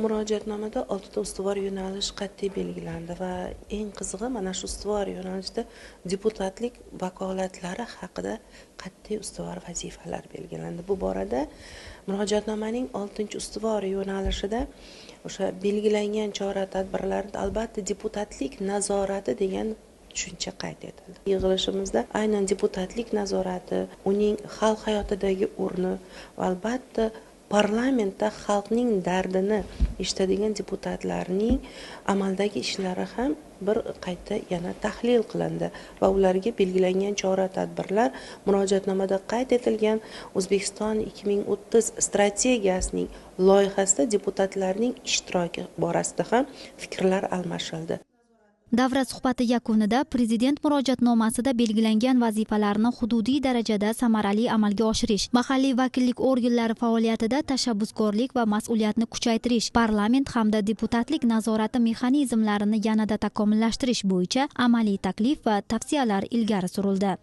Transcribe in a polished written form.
Murojaatnomada 6 ta ustuvor yo'nalish qat'iy belgilandi va eng qizig'i mana shu ustuvor yo'nalishda deputatlik vakolatlari haqida qat'iy ustuvor vazifalar belgilandi. Bu borada murojaatnomaning 6-ustuvor yo'nalishida o'sha belgilangan chora-tadbirlarda albatta deputatlik nazorati degan tushuncha qayd etildi. Yig'ilishimizda aynan deputatlik nazorati, uning xalq hayotidagi o'rni va albatta parlamentda xalqning dardini eshitadigan deputatlarning amaldagi ishlari ham bir qayta yana tahlil qilindi va ularga belgilangan chora-tadbirlar murojaatnomada qayd etilgan O'zbekiston 2030 strategiyasining loyihasida deputatlarning ishtiroki borasida ham fikrlar almashildi. Davra suhbati yakunida Prezident murojaatnomasida belgilangan vazifalarni hududiy darajada samarali amalga oshirish, mahalliy vakillik organlari faoliyatida tashabbuskorlik va mas'uliyatni kuchaytirish, parlament hamda deputatlik nazorati mexanizmlarini yanada takomillashtirish bo'yicha amaliy taklif va tavsiyalar ilgari surildi.